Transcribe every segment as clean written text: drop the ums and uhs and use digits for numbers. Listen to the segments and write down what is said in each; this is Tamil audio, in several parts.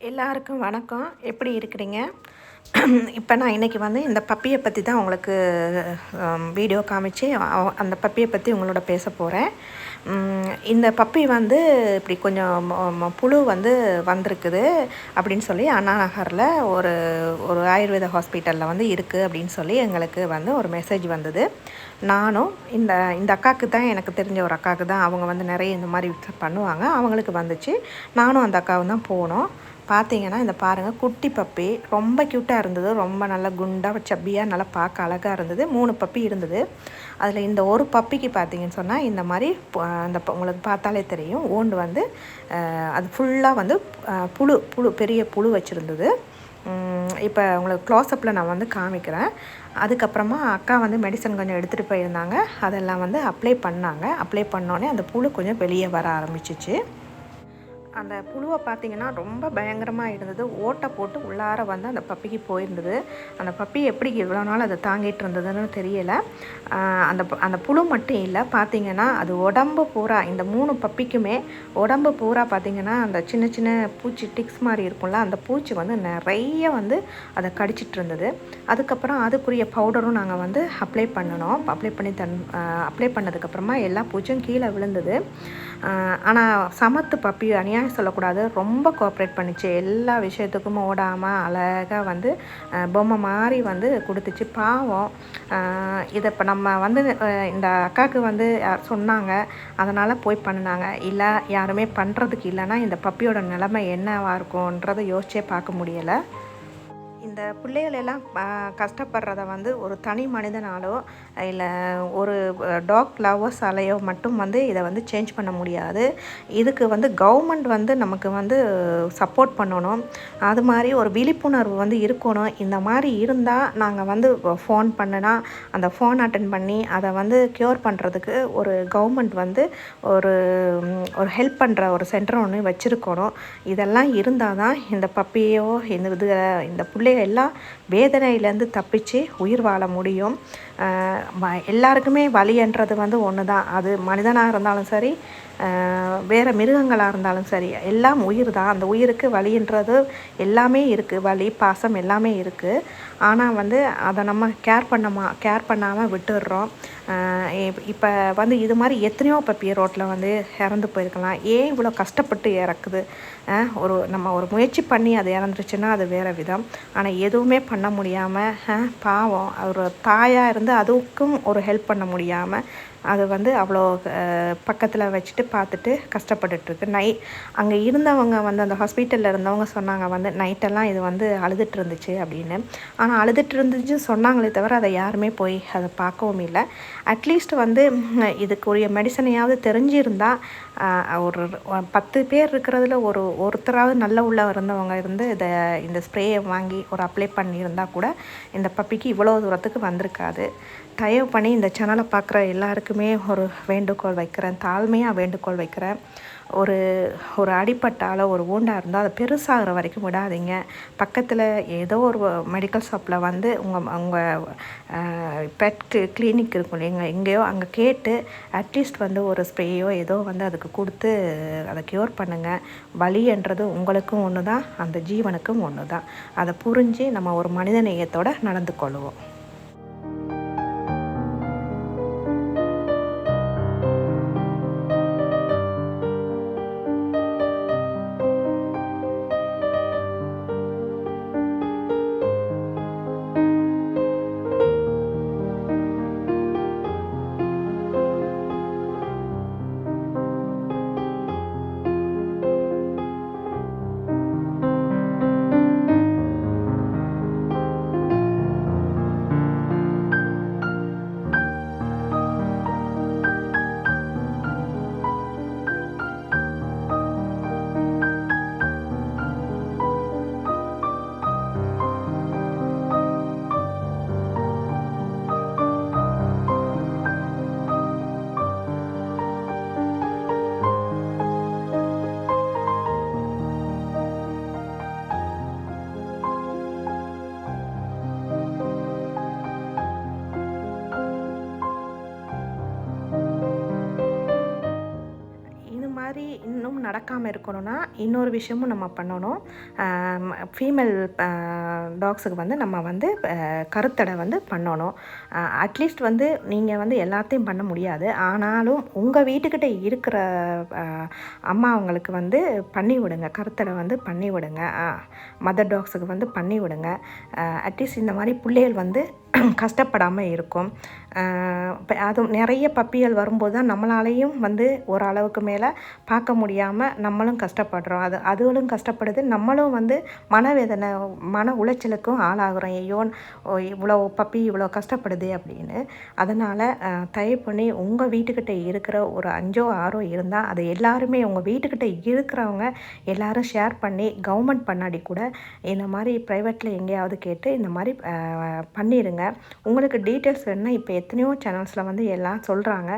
எல்லாருக்கும் வணக்கம். எப்படி இருக்கிறீங்க? இப்போ நான் இன்றைக்கி வந்து இந்த பப்பியை பற்றி தான் உங்களுக்கு வீடியோ காமிச்சு அந்த பப்பியை பற்றி உங்களோட பேச போகிறேன். இந்த பப்பி வந்து இப்படி கொஞ்சம் புழு வந்து வந்திருக்குது அப்படின்னு சொல்லி அண்ணா நகரில் ஒரு ஒரு ஆயுர்வேத ஹாஸ்பிட்டலில் வந்து இருக்குது அப்படின்னு சொல்லி எங்களுக்கு வந்து ஒரு மெசேஜ் வந்தது. நானும் இந்த இந்த அக்காவுக்கு தான், எனக்கு தெரிஞ்ச ஒரு அக்காவுக்கு தான், அவங்க வந்து நிறைய இந்த மாதிரி பண்ணுவாங்க, அவங்களுக்கு வந்துச்சு. நானும் அந்த அக்காவும் தான் போனோம். பார்த்தீங்கன்னா இந்த பாருங்கள், குட்டி பப்பி ரொம்ப க்யூட்டாக இருந்தது. ரொம்ப நல்லா குண்டாக சப்பியாக நல்லா பார்க்க அழகாக இருந்தது. 3 பப்பி இருந்தது. அதில் இந்த ஒரு பப்பிக்கு பார்த்தீங்கன்னு சொன்னால் இந்த மாதிரி அந்த உங்களுக்கு பார்த்தாலே தெரியும், ஓண்டு வந்து அது ஃபுல்லாக வந்து புழு பெரிய புழு வச்சுருந்தது. இப்போ உங்களுக்கு க்ளோஸ்அப்பில் நான் வந்து காமிக்கிறேன். அதுக்கப்புறமா அக்கா வந்து மெடிசன் கொஞ்சம் எடுத்துகிட்டு போயிருந்தாங்க. அதெல்லாம் வந்து அப்ளை பண்ணாங்க. அப்ளை பண்ணோடனே அந்த புழு கொஞ்சம் வெளியே வர ஆரம்பிச்சிச்சு. அந்த புழுவை பார்த்திங்கன்னா ரொம்ப பயங்கரமாக இருந்தது. ஓட்டை போட்டு உள்ளார வந்து அந்த பப்பிக்கு போயிருந்தது. அந்த பப்பி எப்படி இவ்வளோ நாள் அதை தாங்கிட்டு இருந்ததுன்னு தெரியலை. அந்த புழு மட்டும் இல்லை, பார்த்திங்கன்னா அது உடம்பு பூரா, இந்த 3 பப்பிக்குமே உடம்பு பூரா பார்த்திங்கன்னா அந்த சின்ன சின்ன பூச்சி டிக்ஸ் மாதிரி இருக்கும்ல, அந்த பூச்சி வந்து நிறைய வந்து அதை கடிச்சிட்டு இருந்தது. அதுக்கப்புறம் அதுக்குரிய பவுடரும் நாங்கள் வந்து அப்ளை பண்ணணும். அப்ளை பண்ணதுக்கப்புறமா எல்லா பூச்சியும் கீழே விழுந்தது. ஆனால் சமத்து பப்பி, அநியாயம் சொல்லக்கூடாது, ரொம்ப கோஆப்ரேட் பண்ணிச்சு. எல்லா விஷயத்துக்கும் ஓடாமல் அழகாக வந்து பொம்மை மாதிரி வந்து கொடுத்துச்சு. பாவம். இதை இப்போ நம்ம வந்து இந்த அக்காவுக்கு வந்து சொன்னாங்க, அதனால் போய் பண்ணினாங்க. இல்லை யாருமே பண்ணுறதுக்கு இல்லைன்னா இந்த பப்பியோட நிலைமை என்னவாக இருக்கும்ன்றதை யோசிச்சே பார்க்க முடியலை. இந்த பிள்ளைகளெல்லாம் கஷ்டப்படுறத வந்து ஒரு தனி மனிதனாலோ இல்லை ஒரு டாக் லவ்வர்ஸாலேயோ மட்டும் வந்து இதை வந்து சேஞ்ச் பண்ண முடியாது. இதுக்கு வந்து கவர்மெண்ட் வந்து நமக்கு வந்து சப்போர்ட் பண்ணணும். அது மாதிரி ஒரு விழிப்புணர்வு வந்து இருக்கணும். இந்த மாதிரி இருந்தால் நாங்கள் வந்து ஃபோன் பண்ணினா அந்த ஃபோன் அட்டன் பண்ணி அதை வந்து க்யூர் பண்ணுறதுக்கு ஒரு கவர்மெண்ட் வந்து ஒரு ஒரு ஹெல்ப் பண்ணுற ஒரு சென்டர் ஒன்று வச்சுருக்கணும். இதெல்லாம் இருந்தால் தான் இந்த பப்பியோ இந்த பிள்ளைகள் எல்லாம் வேதனையிலேருந்து தப்பிச்சு உயிர் வாழ முடியும். எல்லாருக்குமே வலின்றது வந்து ஒன்று தான். அது மனிதனாக இருந்தாலும் சரி, வேறு மிருகங்களாக இருந்தாலும் சரி, எல்லாம் உயிர் தான். அந்த உயிருக்கு வலின்றது எல்லாமே இருக்குது. வலி, பாசம் எல்லாமே இருக்குது. ஆனால் வந்து அதை நம்ம கேர் பண்ணாமல் விட்டுடுறோம். இப்போ வந்து இது மாதிரி எத்தனையோ பப்பி ரோட்டில் வந்து இறந்து போயிருக்கலாம். ஏன் இவ்வளோ கஷ்டப்பட்டு இறக்குது? நம்ம ஒரு முயற்சி பண்ணி அது இறந்துருச்சுன்னா அது வேறு விதம். ஆனால் எதுவுமே பண்ண முடியாமல் பாவம் ஒரு தாயாக இருந்து அதுக்கும் ஒரு ஹெல்ப் பண்ண முடியாமல் அது வந்து அவ்வளோ பக்கத்தில் வச்சுட்டு பார்த்துட்டு கஷ்டப்பட்டுட்ருக்கு. அங்கே இருந்தவங்க வந்து அந்த ஹாஸ்பிட்டலில் இருந்தவங்க சொன்னாங்க வந்து நைட்டெல்லாம் இது வந்து அழுதுட்டு இருந்துச்சு அப்படின்னு. ஆனால் அழுதுட்டு இருந்துச்சு சொன்னாங்களே தவிர அதை யாருமே போய் அதை பார்க்கவும் இல்லை. அட்லீஸ்ட் வந்து இதுக்குரிய மெடிசனையாவது தெரிஞ்சிருந்தால் ஒரு 10 பேர் இருக்கிறதுல ஒருத்தராவது நல்ல உள்ள இருந்தவங்க இருந்து இந்த ஸ்ப்ரேயை வாங்கி ஒரு அப்ளை பண்ணியிருந்தால் கூட இந்த பப்பிக்கு இவ்வளோ தூரத்துக்கு வந்திருக்காது. தயவு பண்ணி இந்த சேனலை பார்க்குற எல்லாருக்குமே ஒரு வேண்டுகோள் வைக்கிறேன், தாழ்மையாக வேண்டுகோள் வைக்கிறேன். ஒரு அடிப்பட்டாலோ ஒரு ஊண்டாக இருந்தால் அதை பெருசாகிற வரைக்கும் விடாதீங்க. பக்கத்தில் ஏதோ ஒரு மெடிக்கல் ஷாப்பில் வந்து உங்கள் பெட் கிளினிக் இருக்கும் இல்லைங்க, எங்கேயோ அங்கே கேட்டு அட்லீஸ்ட் வந்து ஒரு ஸ்ப்ரேயோ ஏதோ வந்து அதுக்கு கொடுத்து அதை க்யூர் பண்ணுங்கள். வலின்றது உங்களுக்கும் ஒன்று தான், அந்த ஜீவனுக்கும் ஒன்று தான். அதை புரிஞ்சு நம்ம ஒரு மனித நேயத்தோடு நடந்து கொள்வோம். நடக்காமல் இருக்கணும்னா இன்னொரு விஷயமும் நம்ம பண்ணணும். ஃபீமேல் டாக்ஸுக்கு வந்து நம்ம வந்து கருத்தடை வந்து பண்ணணும். அட்லீஸ்ட் வந்து நீங்கள் வந்து எல்லாத்தையும் பண்ண முடியாது, ஆனாலும் உங்கள் வீட்டுக்கிட்ட இருக்கிற அம்மா அவங்களுக்கு வந்து பண்ணி விடுங்க, கருத்தடை வந்து பண்ணி விடுங்க. மதர் டாக்ஸுக்கு வந்து பண்ணி விடுங்க. அட்லீஸ்ட் இந்த மாதிரி பிள்ளைகள் வந்து கஷ்டப்படாமல் இருக்கும். அதுவும் நிறைய பப்பிகள் வரும்போது தான் நம்மளாலேயும் வந்து ஓரளவுக்கு மேலே பார்க்க முடியாமல் நம்மளும் கஷ்டப்படுறோம். அதுகளும் கஷ்டப்படுது, நம்மளும் வந்து மனவேதனை மன உளைச்சலுக்கும் ஆளாகிறோம். ஐயோ இவ்வளோ பப்பி இவ்வளோ கஷ்டப்படுது அப்படின்னு. அதனால் தயவு பண்ணி உங்கள் வீட்டுக்கிட்ட இருக்கிற ஒரு 5 or 6 இருந்தால் அது எல்லாருமே உங்கள் வீட்டுக்கிட்ட இருக்கிறவங்க எல்லோரும் ஷேர் பண்ணி கவர்மெண்ட் பண்ணாடி கூட இந்த மாதிரி ப்ரைவேட்டில் எங்கேயாவது கேட்டு இந்த மாதிரி பண்ணிடுங்க. உங்களுக்கு டீட்டெயில்ஸ் வேணுன்னா இப்போ எத்தனையோ சேனல்ஸில் வந்து எல்லாம் சொல்கிறாங்க.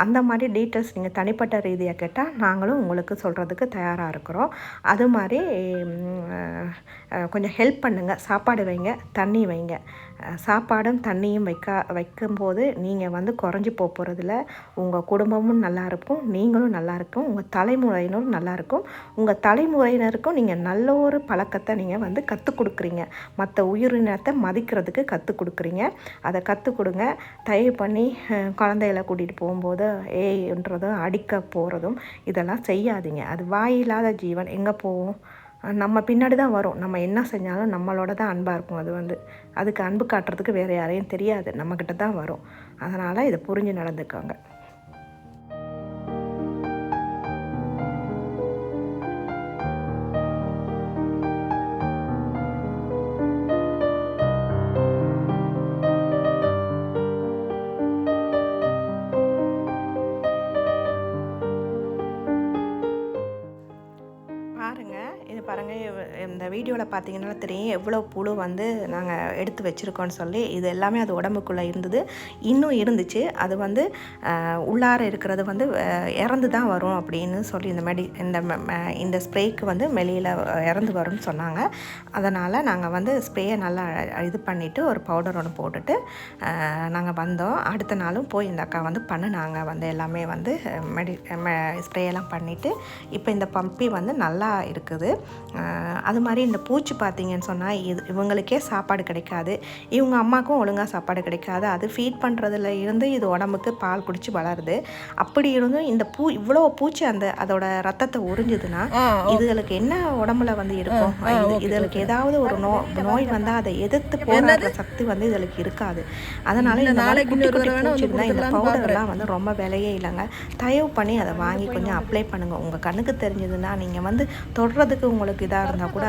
அந்த மாதிரி டீட்டெயில்ஸ் நீங்கள் தனிப்பட்ட ரீதியாக கேட்டால் நாங்களும் உங்களுக்கு சொல்கிறதுக்கு தயாராக இருக்கிறோம். அது மாதிரி கொஞ்சம் ஹெல்ப் பண்ணுங்கள். சாப்பாடு வைங்க, தண்ணி வைங்க. சாப்பாடும் தண்ணியும் வைக்கும்போது நீங்கள் வந்து குறைஞ்சி போகிறதில்ல. உங்கள் குடும்பமும் நல்லாயிருக்கும், நீங்களும் நல்லாயிருக்கும், உங்கள் தலைமுறையினரும் நல்லாயிருக்கும். உங்கள் தலைமுறையினருக்கும் நீங்கள் நல்ல ஒரு பழக்கத்தை நீங்கள் வந்து கற்றுக் கொடுக்குறீங்க. மற்ற உயிரினத்தை மதிக்கிறதுக்கு கற்றுக் கொடுக்குறீங்க. அதை கற்றுக் கொடுங்க. தயவு பண்ணி குழந்தைகளை கூட்டிகிட்டு போகும்போது ஏன்றதும் அடிக்க போகிறதும் இதெல்லாம் செய்யாதீங்க. அது வாயில்லாத ஜீவன் எங்கே போகும்? நம்ம பின்னாடி தான் வரும். நம்ம என்ன செஞ்சாலும் நம்மளோட தான் அன்பாக இருக்கும். அது வந்து அதுக்கு அன்பு காட்டுறதுக்கு வேறு யாரையும் தெரியாது, நம்மக்கிட்ட தான் வரும். அதனால் இதை புரிஞ்சு நடந்துக்கோங்க. இந்த வீடியோவில் பார்த்தீங்கன்னா தெரியும் எவ்வளோ புழு வந்து நாங்கள் எடுத்து வச்சுருக்கோன்னு சொல்லி. இது எல்லாமே அது உடம்புக்குள்ளே இருந்தது, இன்னும் இருந்துச்சு. அது வந்து உள்ளார இருக்கிறது வந்து இறந்து தான் வரும் அப்படின்னு சொல்லி இந்த ஸ்ப்ரேக்கு வந்து வெளியில் இறந்து வரும்னு சொன்னாங்க. அதனால் நாங்கள் வந்து ஸ்ப்ரேயை நல்லா இது பண்ணிவிட்டு ஒரு பவுடர் ஒன்று போட்டுட்டு நாங்கள் வந்தோம். அடுத்த நாளும் போய் இந்த அக்கா வந்து பண்ணினாங்க, வந்து எல்லாமே வந்து ஸ்ப்ரேயெல்லாம் பண்ணிவிட்டு இப்போ இந்த பப்பி வந்து நல்லா இருக்குது. அது மாதிரி இந்த பூச்சி பார்த்தீங்கன்னு சொன்னால் இவங்களுக்கே சாப்பாடு கிடைக்காது, இவங்க அம்மாவுக்கும் ஒழுங்காக சாப்பாடு கிடைக்காது. அது ஃபீட் பண்ணுறதுல இருந்து இது உடம்புக்கு பால் குடிச்சு வளருது. அப்படி இருந்தும் இந்த இவ்வளோ பூச்சி அதோட ரத்தத்தை உறிஞ்சுதுன்னா இதுகளுக்கு என்ன உடம்புல வந்து இருக்கும்? இதுகளுக்கு ஏதாவது ஒரு நோய் வந்தால் அதை எதிர்த்து போராடுற சக்தி வந்து இதுகளுக்கு இருக்காது. அதனால் இந்த மாதிரி குட்டி குட்டி பூச்சி இருந்தால் இந்த பவுடர்லாம் வந்து ரொம்ப விலையே இல்லைங்க. தயவு பண்ணி அதை வாங்கி கொஞ்சம் அப்ளை பண்ணுங்கள். உங்கள் கண்ணுக்கு தெரிஞ்சதுன்னா நீங்கள் வந்து தொடுறதுக்கு உங்களுக்கு இதாக இருந்தால் கூட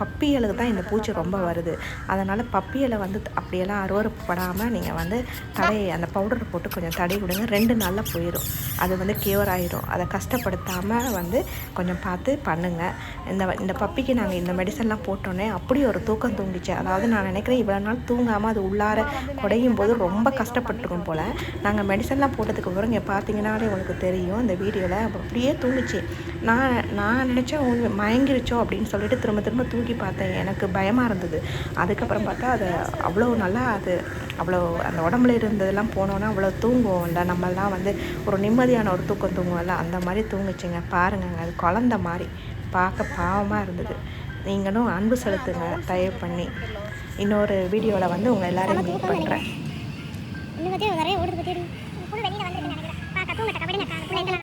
பப்பிகளுக்கு தான் இந்த பூச்சி ரொம்ப வருது. அதனால் பப்பிகளை வந்து அப்படியெல்லாம் அருவறுப்படாமல் நீங்கள் வந்து அந்த பவுடரை போட்டு கொஞ்சம் தடவி விடுங்க. 2 நாளில் போயிடும், அது வந்து கியூர் ஆகிடும். அதை கஷ்டப்படுத்தாமல் வந்து கொஞ்சம் பார்த்து பண்ணுங்கள். இந்த பப்பிக்கு நாங்கள் இந்த மெடிசன்லாம் போட்டோன்னே அப்படி ஒரு தூக்கம் தூங்கிச்சு. அதாவது நான் நினைக்கிறேன் இவ்வளோ நாள் தூங்காமல் அது உள்ளார குடையும் போது ரொம்ப கஷ்டப்பட்டுருக்கும் போல். நாங்கள் மெடிசன்லாம் போட்டதுக்கு அப்புறம் இங்கே பார்த்தீங்கன்னாலே உங்களுக்கு தெரியும் இந்த வீடியோவில் அப்படியே தூங்கிச்சு. நான் நினச்சேன் மயங்கிருச்சோ அப்படின்னு சொல்லிட்டு திரும்ப திரும்ப தூக்கி பார்த்தேன். எனக்கு பயமாக இருந்தது. அதுக்கப்புறம் பார்த்தா அது அவ்வளோ நல்லா அவ்வளோ அந்த உடம்புல இருந்ததெல்லாம் போனோன்னா அவ்வளோ தூங்குவோம்ல, நம்மளாம் வந்து ஒரு நிம்மதியான ஒரு தூக்கம் தூங்குவோம்ல, அந்த மாதிரி தூங்குச்சுங்க. பாருங்கங்க, அது குழந்த மாதிரி பார்க்க பாவமாக இருந்தது. நீங்களும் அன்பு செலுத்துங்க தயவு பண்ணி. இன்னொரு வீடியோவில் வந்து உங்கள் எல்லாரையும் மீட் பண்ணுறேன்.